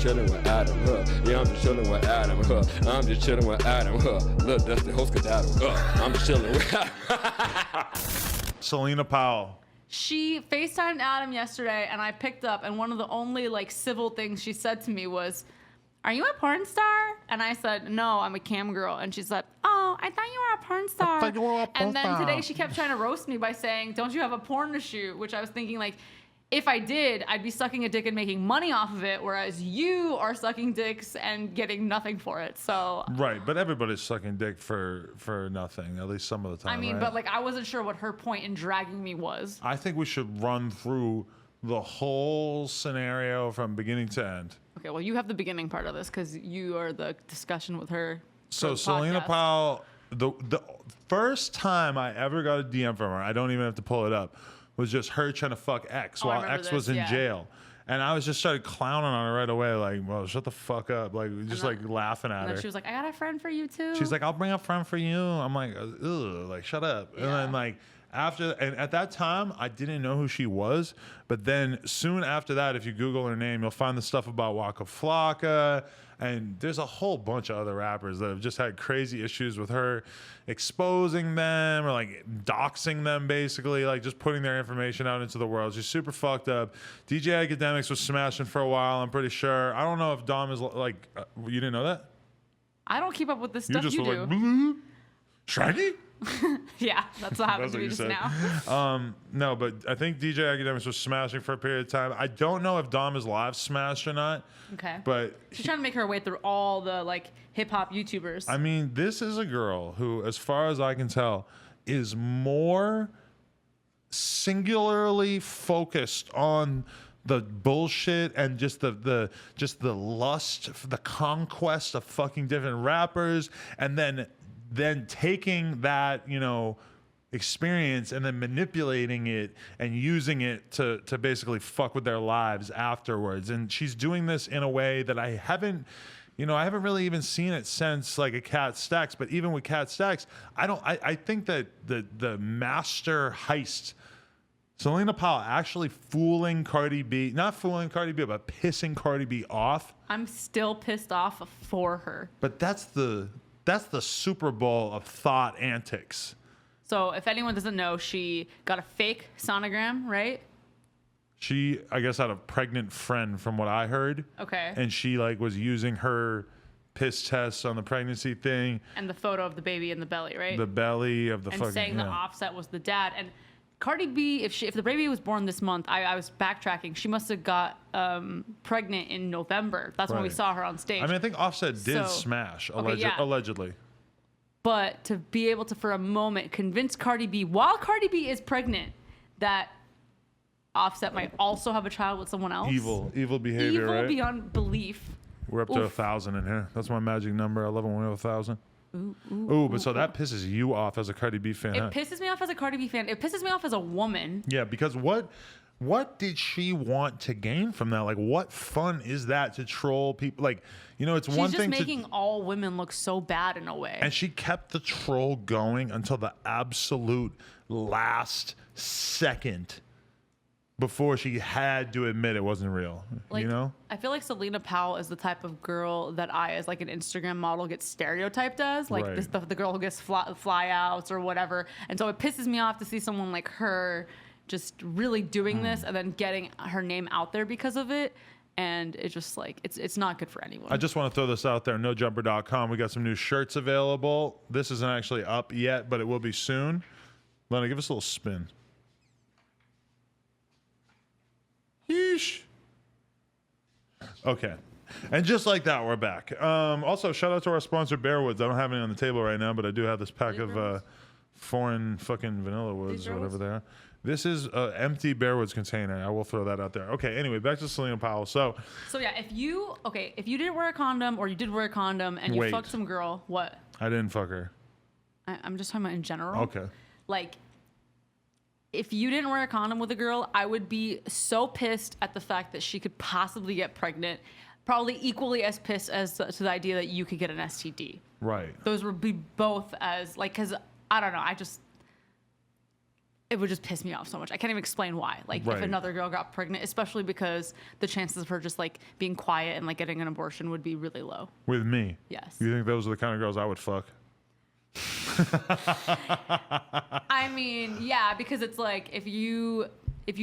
chilling with Adam, yeah, I'm just chilling with Adam, I'm just chilling with Adam, look, that's the host skedaddle, I'm just chilling with Adam. Celina Powell. She FaceTimed Adam yesterday, and I picked up, and one of the only like civil things she said to me was, "Are you a porn star?" And I said, "No, I'm a cam girl." And she said, "Oh, I thought you were a porn star." And then today she kept trying to roast me by saying, "Don't you have a porn to shoot?" Which I was thinking, like, if I did, I'd be sucking a dick and making money off of it, whereas you are sucking dicks and getting nothing for it. So Right, but everybody's sucking dick for nothing, at least some of the time. I mean, right? but like I wasn't sure what her point in dragging me was. I think we should run through the whole scenario from beginning to end. Okay, well, you have the beginning part of this because you are the discussion with her. So Celina Powell, the first time I ever got a DM from her, I don't even have to pull it up, was just her trying to fuck X while X was in jail. And I was just started clowning on her right away, like, well, shut the fuck up. Like, just like laughing at her. She was like, I got a friend for you too. She's like, I'll bring a friend for you. I'm like, ugh, like, shut up. Yeah. And then like, and at that time, I didn't know who she was. But then soon after that, if you Google her name, you'll find the stuff about Waka Flocka. And there's a whole bunch of other rappers that have just had crazy issues with her exposing them or like doxing them, basically, like just putting their information out into the world. She's super fucked up. DJ Academics was smashing for a while, I'm pretty sure. I don't know if Dom is like, you didn't know that? I don't keep up with this stuff you do. Like, Shaggy? Yeah, that's what happened to me just now. No, but I think DJ Academics was smashing for a period of time. I don't know if Dom is live smashed or not. Okay. But she's trying to make her way through all the like hip hop YouTubers. I mean, this is a girl who, as far as I can tell, is more singularly focused on the bullshit and just the lust, the conquest of fucking different rappers, and then taking that, you know, experience and then manipulating it and using it to basically fuck with their lives afterwards. And she's doing this in a way that I haven't really even seen it since like a Cat Stacks. But even with Cat Stacks, I think that the master heist, Celina Powell actually fooling Cardi B, not fooling Cardi B, but pissing Cardi B off. I'm still pissed off for her. But that's the Super Bowl of thought antics. So if anyone doesn't know, she got a fake sonogram, right? She, I guess, had a pregnant friend from what I heard. Okay. And she like was using her piss tests on the pregnancy thing. And the photo of the baby in the belly, right? The belly of the and fucking. And saying the Offset was the dad. And Cardi B, if the baby was born this month, I was backtracking. She must have got pregnant in November. That's when we saw her on stage. I mean, I think Offset did smash, allegedly. But to be able to, for a moment, convince Cardi B, while Cardi B is pregnant, that Offset might also have a child with someone else. Evil behavior, right? Evil beyond belief. We're up to 1,000 in here. That's my magic number. I love it when we have 1,000. But that pisses you off as a Cardi B fan. It pisses me off as a Cardi B fan. It pisses me off as a woman. Yeah, because what did she want to gain from that? Like, what fun is that to troll people? Like, you know, it's one thing. She's just making all women look so bad in a way. And she kept the troll going until the absolute last second before she had to admit it wasn't real. Like, you know? I feel like Celina Powell is the type of girl that I, as like an Instagram model, get stereotyped as. Like the girl who gets fly outs or whatever. And so it pisses me off to see someone like her just really doing this and then getting her name out there because of it. And it's just like, it's not good for anyone. I just want to throw this out there. NoJumper.com. We got some new shirts available. This isn't actually up yet, but it will be soon. Lena, give us a little spin. Yeesh. Okay. And just like that, we're back. Also, shout out to our sponsor, Bearwoods. I don't have any on the table right now, but I do have this pack of foreign fucking vanilla woods or whatever they are. This is an empty Bearwoods container. I will throw that out there. Okay, anyway, back to Celina Powell. So yeah, if you didn't wear a condom or you did wear a condom and you fucked some girl, what? I didn't fuck her. I'm just talking about in general. Okay. Like, if you didn't wear a condom with a girl, I would be so pissed at the fact that she could possibly get pregnant. Probably equally as pissed as to the idea that you could get an STD. Right. Those would be both as, like, because, I don't know, it would just piss me off so much. I can't even explain why. Like if another girl got pregnant, especially because the chances of her just like being quiet and like getting an abortion would be really low. With me? Yes. You think those are the kind of girls I would fuck? I mean, yeah, because it's like if you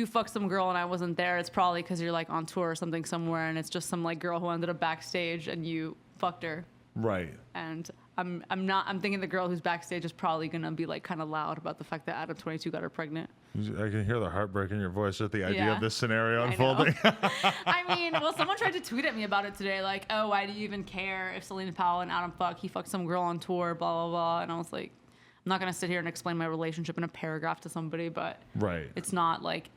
fuck some girl and I wasn't there, it's probably because you're like on tour or something somewhere, and it's just some like girl who ended up backstage and you fucked her. Right. And I'm thinking the girl who's backstage is probably gonna be like kind of loud about the fact that Adam22 got her pregnant. I can hear the heartbreak in your voice at the idea of this scenario I unfolding. I mean, well, someone tried to tweet at me about it today, like, oh, why do you even care if Celina Powell and Adam fuck? He fucked some girl on tour, blah, blah, blah. And I was like, I'm not going to sit here and explain my relationship in a paragraph to somebody, but it's not like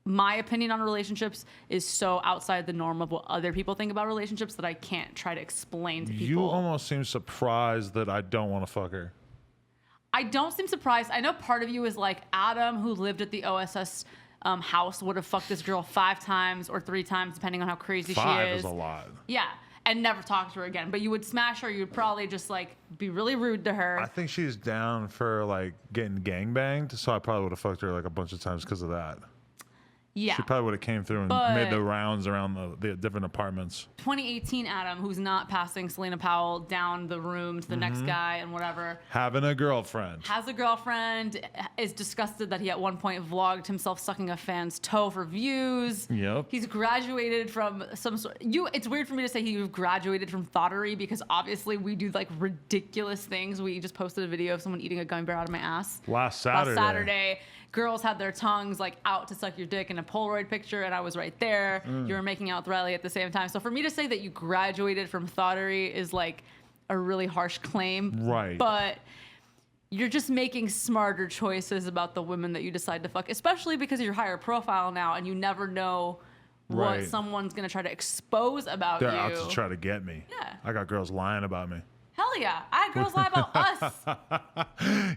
my opinion on relationships is so outside the norm of what other people think about relationships that I can't try to explain to people. You almost seem surprised that I don't want to fuck her. I don't seem surprised. I know part of you is like Adam, who lived at the OSS house, would have fucked this girl 5 times or 3 times, depending on how crazy she is. 5 is a lot. Yeah, and never talk to her again. But you would smash her. You'd probably just like be really rude to her. I think she's down for like getting gangbanged, so I probably would have fucked her like a bunch of times because of that. Yeah. She probably would have came through and made the rounds around the different apartments. 2018 Adam, who's not passing Celina Powell down the room to the next guy and whatever. Having a girlfriend. Has a girlfriend, is disgusted that he at one point vlogged himself sucking a fan's toe for views. Yep. He's graduated from some sort. It's weird for me to say he graduated from thottery because obviously we do like ridiculous things. We just posted a video of someone eating a gummy bear out of my ass. Last Saturday. Girls had their tongues like out to suck your dick in a Polaroid picture, and I was right there. You were making out with Riley at the same time. So for me to say that you graduated from thottery is like a really harsh claim. Right. But you're just making smarter choices about the women that you decide to fuck, especially because you're higher profile now and you never know what someone's going to try to expose about you. They're out to try to get me. Yeah. I got girls lying about me. Hell yeah. I had girls lie about us. Yeah.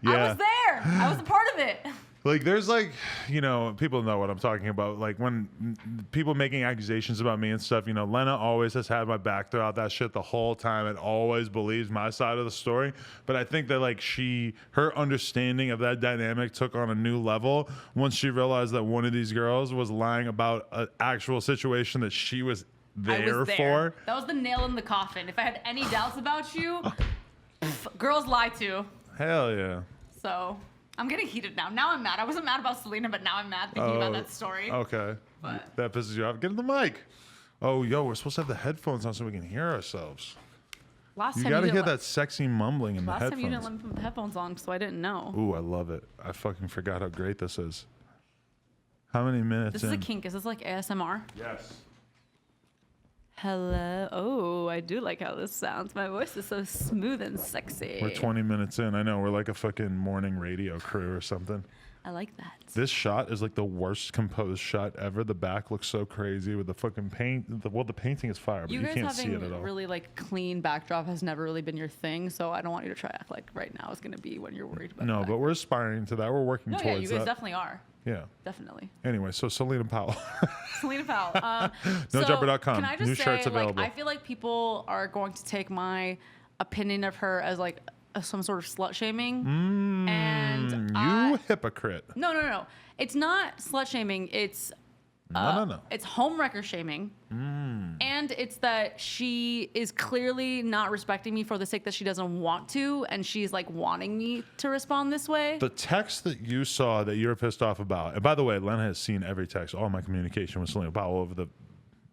I was there. I was a part of it. Like, there's like, you know, people know what I'm talking about. Like, when people making accusations about me and stuff, you know, Lena always has had my back throughout that shit the whole time and always believes my side of the story. But I think that, like, her understanding of that dynamic took on a new level once she realized that one of these girls was lying about an actual situation that she was there for. That was the nail in the coffin. If I had any doubts about you, girls lie too. Hell yeah. So I'm getting heated now. Now I'm mad. I wasn't mad about Selena, but now I'm mad thinking about that story. Okay. But that pisses you off. Get in the mic. Oh, yo, we're supposed to have the headphones on so we can hear ourselves. You gotta hear that sexy mumbling in the headphones. Last time you didn't let me put the headphones on, so I didn't know. Ooh, I love it. I fucking forgot how great this is. How many minutes This is a kink. Is this like ASMR? Yes. Hello. Oh, I do like how this sounds. My voice is so smooth and sexy. We're 20 minutes in. I know. We're like a fucking morning radio crew or something. I like that. This shot is like the worst composed shot ever. The back looks so crazy with the fucking paint. Well, the painting is fire, but you can't see it at all. Really like clean backdrop has never really been your thing, so I don't want you to try act like right now is going to be when you're worried about No, that. but we're aspiring to that. We're working towards that. Yeah, you guys definitely are. Yeah. Definitely. Anyway, so Celina Powell. Celina Powell. NoJumper.com. Can I just New say, shirts available. Like, I feel like people are going to take my opinion of her as like some sort of slut shaming. You hypocrite. No. It's not slut shaming. It's No. It's homewrecker shaming. And it's that she is clearly not respecting me for the sake that she doesn't want to, and she's like wanting me to respond this way. The text that you saw that you're pissed off about, and by the way, Lena has seen every text, all my communication with Celina Powell over the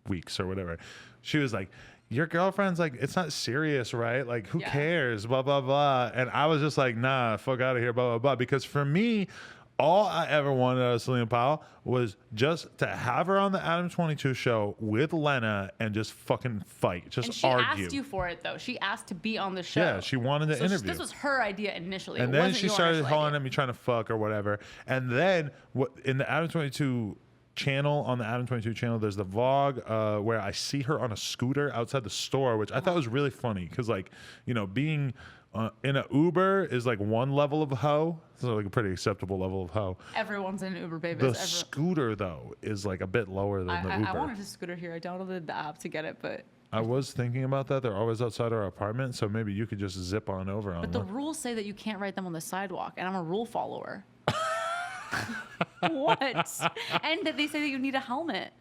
weeks or whatever. She was like, your girlfriend's like, it's not serious, right? Like, who cares? Blah, blah, blah. And I was just like, nah, fuck out of here, blah, blah, blah. Because for me, all I ever wanted out of Celina Powell was just to have her on the Adam22 show with Lena and just fucking fight, just argue. She asked you for it, though. She asked to be on the show. Yeah, she wanted to interview. This was her idea initially. And then she started calling at me trying to fuck or whatever. And then in the Adam22 channel, on the Adam22 channel, there's the vlog where I see her on a scooter outside the store, which I thought was really funny because, like, you know, being in an Uber is like one level of hoe. So like a pretty acceptable level of hoe. Everyone's in an Uber, baby. The scooter, though, is like a bit lower than the Uber. I wanted a scooter here. I downloaded the app to get it, but I was thinking about that. They're always outside our apartment, so maybe you could just zip on over on them. But the rules say that you can't ride them on the sidewalk, and I'm a rule follower. What? And they say that you need a helmet.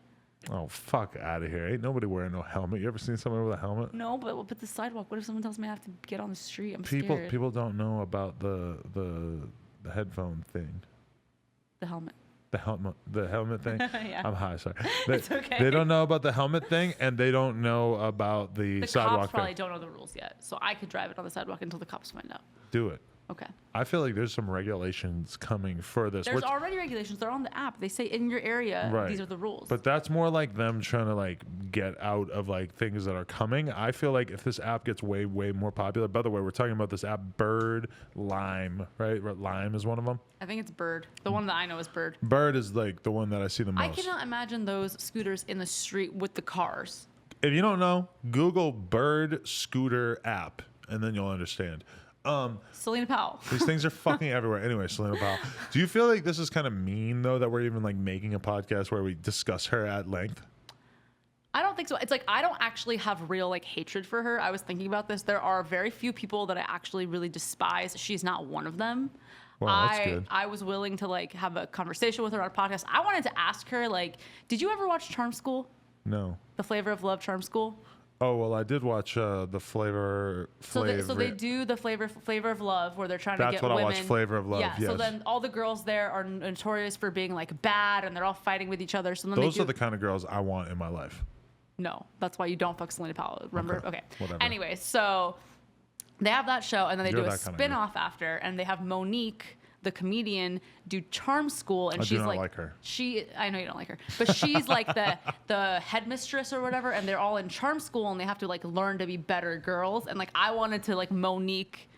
Oh, fuck out of here. Ain't nobody wearing no helmet. You ever seen someone with a helmet? No, but the sidewalk. What if someone tells me I have to get on the street? I'm scared. People don't know about the headphone thing. The helmet. The helmet thing. Yeah. I'm high, sorry. It's okay. They don't know about the helmet thing, and they don't know about the sidewalk cops probably thing. don't know the rules yet, so I could drive it on the sidewalk until the cops find out. Do it. Okay. I feel like there's some regulations coming for this. There's already regulations. They're on the app. They say in your area, Right. these are the rules. But that's more like them trying to like get out of like things that are coming. I feel like if this app gets way more popular. By the way, we're talking about this app Bird, Lime, right? Lime is one of them. I think it's Bird. The one that I know is Bird. Bird is like the one that I see the most. I cannot imagine those scooters in the street with the cars. If you don't know, Google Bird scooter app, and then you'll understand. Selina Powell. These things are fucking everywhere. Anyway, Celina Powell. Do you feel like this is kind of mean though that we're even like making a podcast where we discuss her at length? I don't think so. It's like I don't actually have real like hatred for her. I was thinking about this. There are very few people that I actually really despise. She's not one of them. Well, that's good. I was willing to like have a conversation with her on a podcast. I wanted to ask her like, did you ever watch Charm School? No. The Flavor of Love Charm School? Oh well, I did watch the flavor. So they do the flavor of love where they're trying to get women. That's what I watched, Flavor of Love. Yeah. Yes. So then all the girls there are notorious for being like bad, and they're all fighting with each other. So then those are the kind of girls I want in my life. No, that's why you don't fuck Celina Powell. Remember? Okay. Whatever. Anyway, so they have that show, and then they You're do a that kind of spin-off after, and they have Monique, the comedian, do Charm School, and I do she's not like her. I know you don't like her, but she's like the headmistress or whatever, and they're all in Charm School, and they have to like learn to be better girls, and like I wanted to like Monique.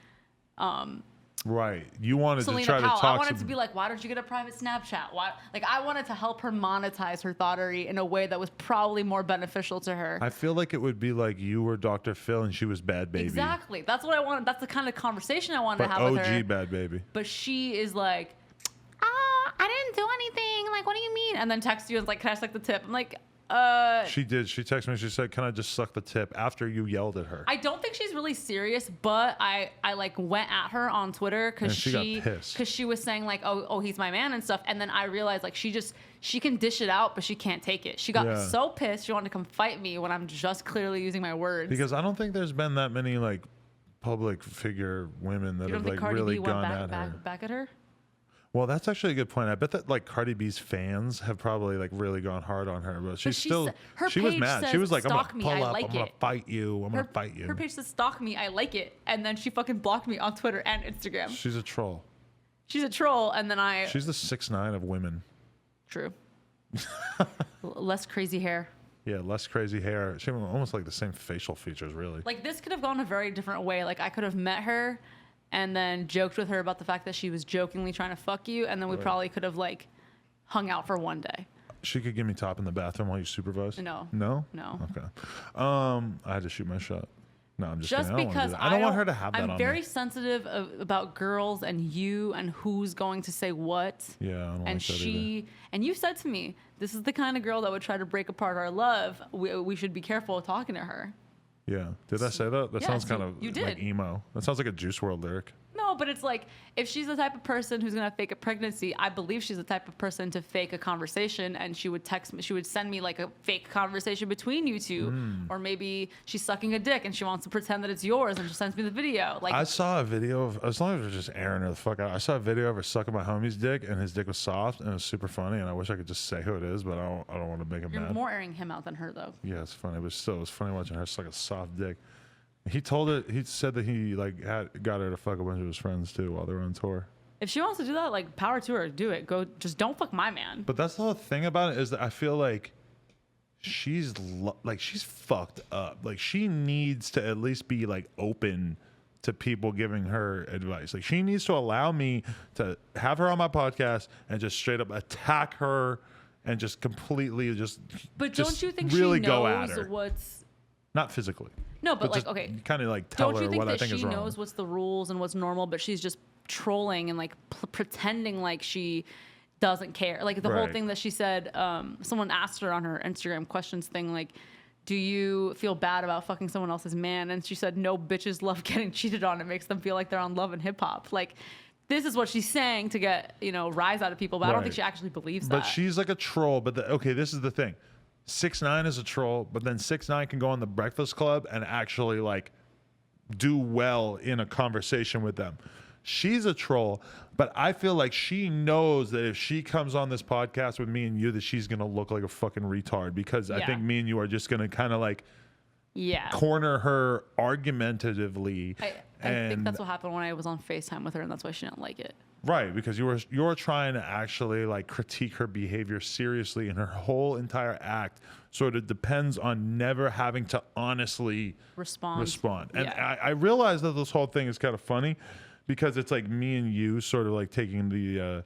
Right. You wanted Celina to try Powell. to talk. I wanted to be like, why don't you get a private Snapchat? Why? Like, I wanted to help her monetize her thoughtery in a way that was probably more beneficial to her. I feel like it would be like you were Dr. Phil and she was Bad Baby. Exactly. That's what I wanted. That's the kind of conversation I wanted But to have with her. OG Bad Baby. But she is like, I didn't do anything. Like, what do you mean? And then texts you and is like, can I suck the tip? I'm like, She did. She texted me. She said, "Can I just suck the tip?" After you yelled at her. I don't think she's really serious, but I like went at her on Twitter because she got pissed. because she was saying like, oh, he's my man and stuff. And then I realized like she can dish it out, but she can't take it. She got so pissed. She wanted to come fight me when I'm just clearly using my words. Because I don't think there's been that many like public figure women that you don't have think like Cardi really B went gone at her. back at her? Well, that's actually a good point. I bet that like Cardi B's fans have probably like really gone hard on her, but she's still she was mad. She was like, "I'm gonna pull up. I'm gonna fight you. I'm gonna fight you." Her page says "stalk me. I like it," and then she fucking blocked me on Twitter and Instagram. She's a troll. She's a troll, and then She's the 6ix9ine of women. True. Less crazy hair. Yeah, less crazy hair. She almost like the same facial features, really. Like this could have gone a very different way. Like I could have met her and then joked with her about the fact that she was jokingly trying to fuck you, and then we probably could have like hung out for one day. She could give me top in the bathroom while you supervise? No. No? No. Okay. I had to shoot my shot. No, I'm just kidding. Because I don't want her to have that on me. I'm very sensitive about girls and you and who's going to say what. Yeah, I don't and like that either. And you said to me, this is the kind of girl that would try to break apart our love. We should be careful talking to her. Yeah. Did I say that? That Yes, sounds kind of you did. like emo. That sounds like a Juice WRLD lyric. No, but it's like if she's the type of person who's gonna fake a pregnancy, I believe she's the type of person to fake a conversation, and she would text me. She would send me like a fake conversation between you two, or maybe she's sucking a dick and she wants to pretend that it's yours, and she sends me the video. Like I saw a video of, as long as we're just airing her the fuck out, I saw a video of her sucking my homie's dick, and his dick was soft, and it was super funny, and I wish I could just say who it is, but I don't want to make him you're mad. more airing him out than her, though. Yeah, it's funny, but still, it was funny watching her suck a soft dick. He told it. He said that he like got her to fuck a bunch of his friends too while they were on tour. If she wants to do that, like power to her, do it. Go, just don't fuck my man. But that's the whole thing about it is that I feel like she's fucked up. Like she needs to at least be like open to people giving her advice. Like she needs to allow me to have her on my podcast and just straight up attack her and just completely just. But just don't you think really she go at knows her. what's? Not physically. No, but like, just okay. kind of like tell Don't you her think what I that think is she wrong. knows what's the rules and what's normal, but she's just trolling and like pretending like she doesn't care? Like the whole Right. thing that she said, someone asked her on her Instagram questions thing, like, do you feel bad about fucking someone else's man? And she said, no, bitches love getting cheated on. It makes them feel like they're on Love and Hip Hop. Like, this is what she's saying to get, rise out of people. But I don't think Right. she actually believes But that. she's like a troll. But okay, this is the thing. 6ix9ine is a troll, but then 6ix9ine can go on the Breakfast Club and actually like do well in a conversation with them. She's a troll, but I feel like she knows that if she comes on this podcast with me and you, that she's gonna look like a fucking retard, because I Yeah. think me and you are just gonna kind of like Yeah. corner her argumentatively. I think that's what happened when I was on FaceTime with her, and that's why she didn't like it. Right, because you're trying to actually like critique her behavior seriously, and her whole entire act sort of depends on never having to honestly respond. And Yeah. I realize that this whole thing is kind of funny, because it's like me and you sort of like taking the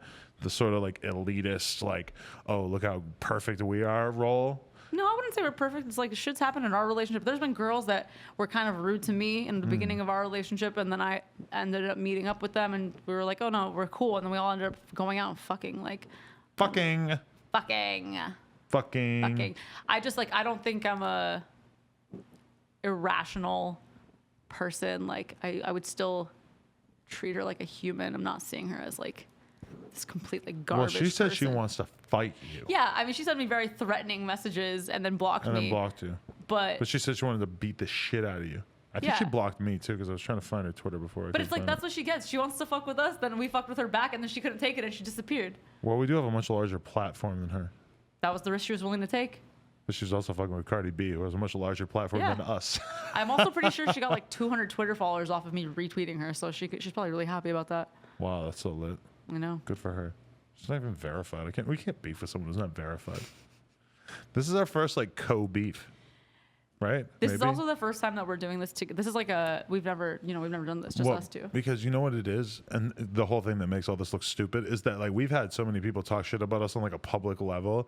sort of like elitist, like, oh, look how perfect we are role. No, I wouldn't say we're perfect. It's like shit's happened in our relationship. There's been girls that were kind of rude to me in the beginning of our relationship, and then I ended up meeting up with them, and we were like, oh no, we're cool, and then we all ended up going out and fucking. Fucking. I just I don't think I'm a irrational person. Like I would still treat her like a human. I'm not seeing her as like this completely garbage. Well, she said she person. wants to fight you. Yeah, I mean, she sent me very threatening messages and then blocked And me. then blocked you. But she said she wanted to beat the shit out of you. I think she Yeah. blocked me too, because I was trying to find her Twitter before. But it's like that's what she gets. She wants to fuck with us, then we fucked with her back, and then she couldn't take it and she disappeared. Well, we do have a much larger platform than her. That was the risk she was willing to take. But she's also fucking with Cardi B, who has a much larger platform Yeah. than us. I'm also pretty sure she got like 200 Twitter followers off of me retweeting her, so she's probably really happy about that. Wow, that's so lit. You know. Good for her. She's not even verified. We can't beef with someone who's not verified. This is our first like co-beef, right? This is also the first time that we're doing this together. This is like we've never done this, just us two. Because you know what it is, and the whole thing that makes all this look stupid is that like we've had so many people talk shit about us on like a public level,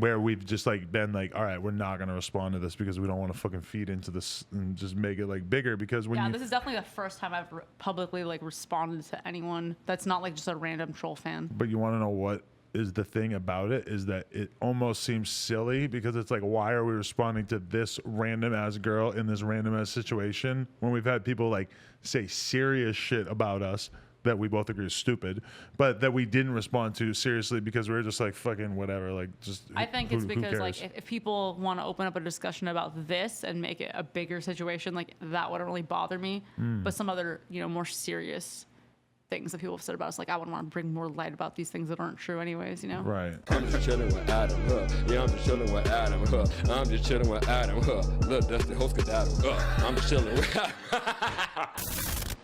where we've just like been like, all right, we're not gonna respond to this because we don't want to fucking feed into this and just make it like bigger. Because when This is definitely the first time I've publicly like responded to anyone that's not like just a random troll fan. But you want to know what is the thing about it, is that it almost seems silly, because it's like, why are we responding to this random ass girl in this random ass situation when we've had people like say serious shit about us that we both agree is stupid, but that we didn't respond to seriously because we were just like fucking whatever, like just. I think it's because like if people want to open up a discussion about this and make it a bigger situation, like that wouldn't really bother me. But some other more serious things that people have said about us, like I wouldn't want to bring more light about these things that aren't true anyways, Right. I'm just chilling with Adam, yeah, I'm just chilling with Adam, I'm just chilling with Adam, look, that's the host skedaddle, I'm just chilling with Adam.